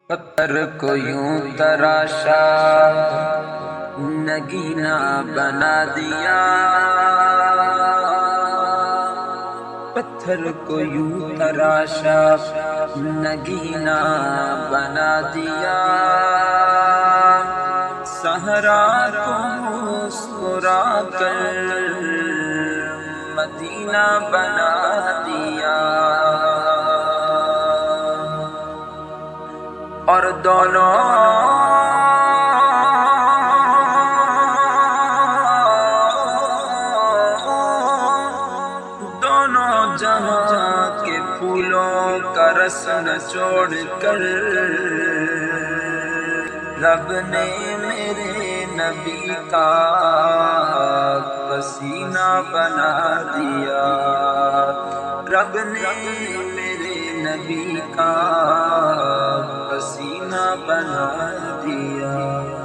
پتھر کو یوں تراشا نگینا بنا دیا، پتھر کو یوں تراشا نگینا بنا دیا، صحرا کو مسکرا کر مدینہ بنا دیا، اور دونوں جہاں کے پھولوں کا رس نچوڑ کر رب نے میرے نبی کا پسینہ بنا دیا، رب نے میرے نبی کا پسینہ بنا دیا۔